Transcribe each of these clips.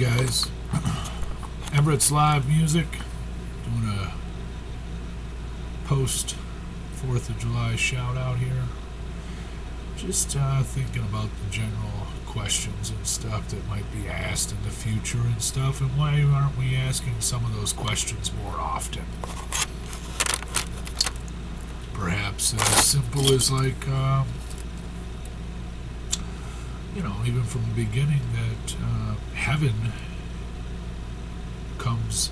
guys. Everett's live music. Doing a post 4th of July shout out here. Just thinking about the general questions and stuff that might be asked in the future and stuff, and why aren't we asking some of those questions more often? Perhaps as simple as like, even from the beginning, that heaven comes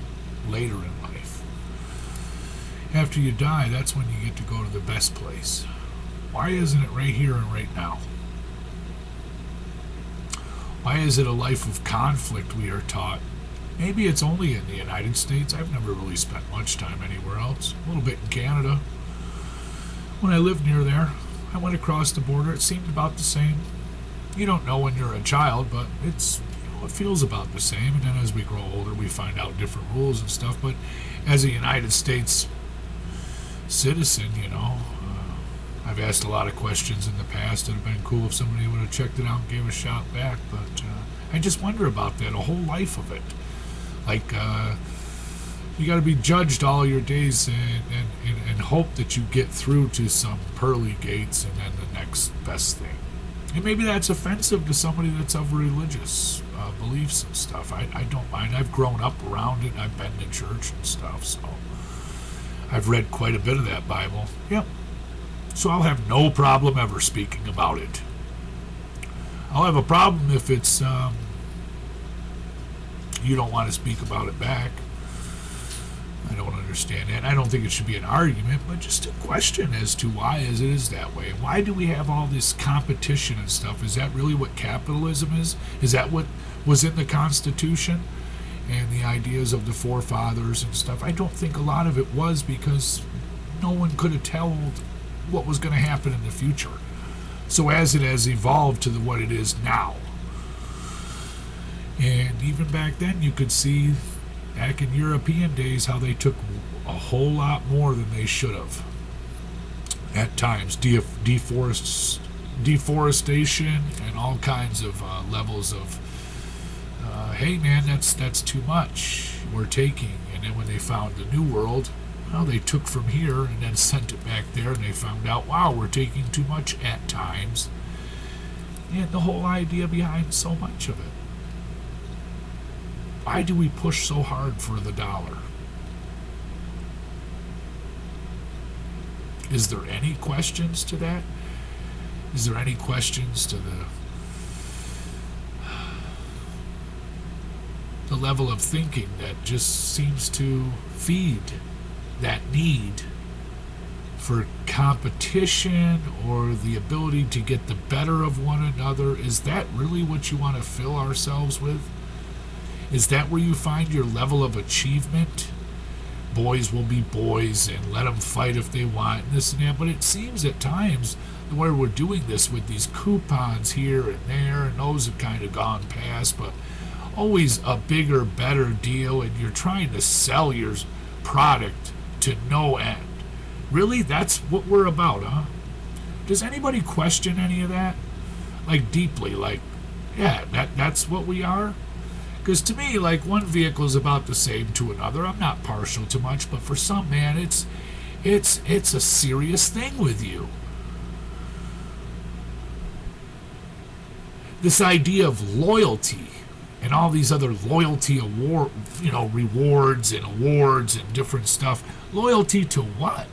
later in life. After you die, that's when you get to go to the best place. Why isn't it right here and right now? Why is it a life of conflict we are taught? Maybe it's only in the United States. I've never really spent much time anywhere else. A little bit in Canada. When I lived near there, I went across the border. It seemed about the same. You don't know when you're a child, but it feels about the same. And then as we grow older, we find out different rules and stuff. But as a United States citizen, I've asked a lot of questions in the past. It would have been cool if somebody would have checked it out and gave a shout back. But I just wonder about that, a whole life of it. Like, you got to be judged all your days and hope that you get through to some pearly gates and then the next best thing. And maybe that's offensive to somebody that's of religious beliefs and stuff. I don't mind. I've grown up around it. I've been to church and stuff, so I've read quite a bit of that Bible. Yep. So I'll have no problem ever speaking about it. I'll have a problem if it's you don't want to speak about it back. I don't understand that. I don't think it should be an argument, but just a question as to why it is that way. Why do we have all this competition and stuff? Is that really what capitalism is? Is that what was in the Constitution and the ideas of the forefathers and stuff? I don't think a lot of it was, because no one could have told what was going to happen in the future. So as it has evolved to what it is now. And even back then you could see, back in European days, how they took a whole lot more than they should have. At times, deforestation and all kinds of levels of, hey man, that's too much, we're taking. And then when they found the New World, well, they took from here and then sent it back there, and they found out, wow, we're taking too much at times. And the whole idea behind so much of it. Why do we push so hard for the dollar? Is there any questions to that? Is there any questions to the level of thinking that just seems to feed that need for competition or the ability to get the better of one another? Is that really what you want to fill ourselves with? Is that where you find your level of achievement? Boys will be boys and let them fight if they want, and this and that. But it seems at times where we're doing this with these coupons here and there, and those have kind of gone past, but always a bigger, better deal, and you're trying to sell your product to no end. Really? That's what we're about, huh? Does anybody question any of that? Like, deeply, like, yeah, that's what we are? Because to me, like, one vehicle is about the same to another. I'm not partial to much, but for some, man, it's a serious thing with you. This idea of loyalty and all these other loyalty rewards and awards and different stuff. Loyalty to what?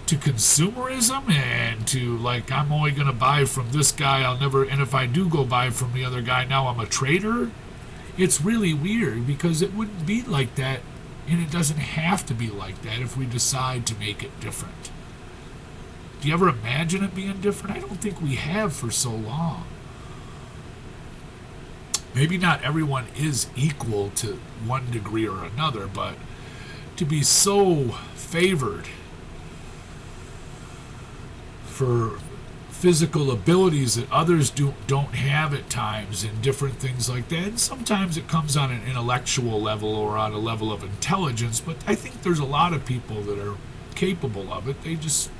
To consumerism and to, like, I'm only going to buy from this guy, and if I do go buy from the other guy, now I'm a traitor? It's really weird, because it wouldn't be like that, and it doesn't have to be like that if we decide to make it different. Do you ever imagine it being different? I don't think we have for so long. Maybe not everyone is equal to one degree or another, but to be so favored for physical abilities that others don't have at times, and different things like that. And sometimes it comes on an intellectual level or on a level of intelligence, but I think there's a lot of people that are capable of it. They just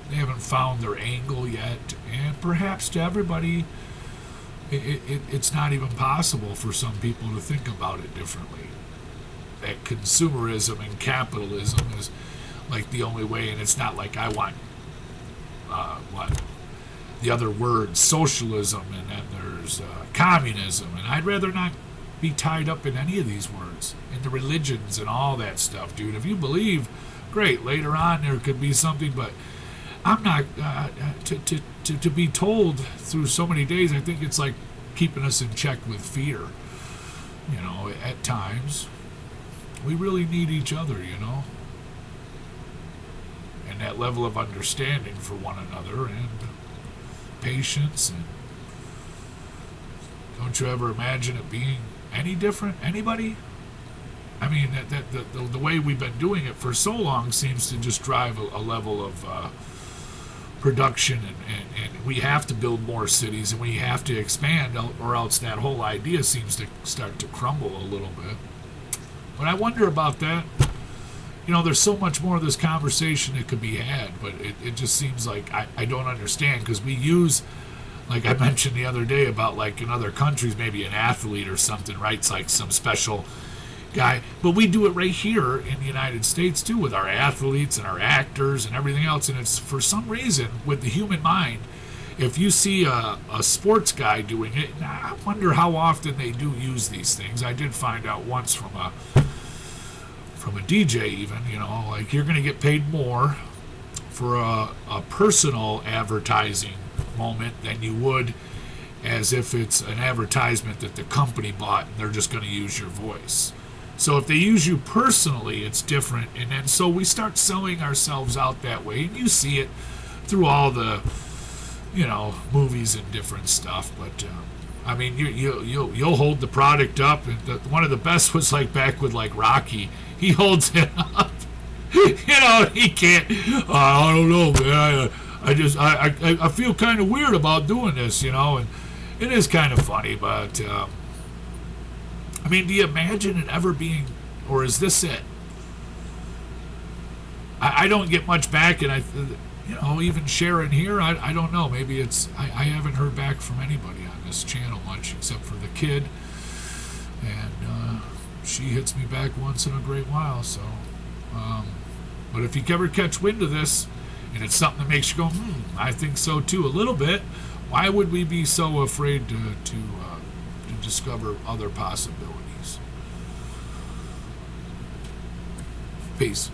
they haven't found their angle yet. And perhaps to everybody, It's not even possible for some people to think about it differently. That consumerism and capitalism is like the only way, and it's not like I want what the other words, socialism, and then there's communism, and I'd rather not be tied up in any of these words, in the religions and all that stuff, dude. If you believe, great. Later on, there could be something, but I'm not to be told through so many days. I think it's like keeping us in check with fear. You know, at times, we really need each other. You know, and that level of understanding for one another and patience. And don't you ever imagine it being any different? Anybody? I mean, the way we've been doing it for so long seems to just drive a level of production, and we have to build more cities, and we have to expand, or else that whole idea seems to start to crumble a little bit. But I wonder about that. You know, there's so much more of this conversation that could be had, but it just seems like I don't understand, because we use, like I mentioned the other day about, like, in other countries, maybe an athlete or something writes like some special guy, but we do it right here in the United States too, with our athletes and our actors and everything else. And it's, for some reason, with the human mind, if you see a sports guy doing it, I wonder how often they do use these things. I did find out once from a DJ even, you know, like, you're going to get paid more for a personal advertising moment than you would as if it's an advertisement that the company bought and they're just going to use your voice. So if they use you personally, it's different. And then so we start selling ourselves out that way. And you see it through all the, you know, movies and different stuff. But I mean, you'll hold the product up. And one of the best was like back with like Rocky. He holds it up. You know, he can't. I don't know, man. I feel kind of weird about doing this, you know, and it is kind of funny, but I mean, do you imagine it ever being, or is this it? I don't get much back, and you know, even sharing here, I don't know. Maybe it's, I haven't heard back from anybody on this channel much, except for the kid, and she hits me back once in a great while. So, but if you ever catch wind of this, and it's something that makes you go, I think so too, a little bit, why would we be so afraid to discover other possibilities? Peace.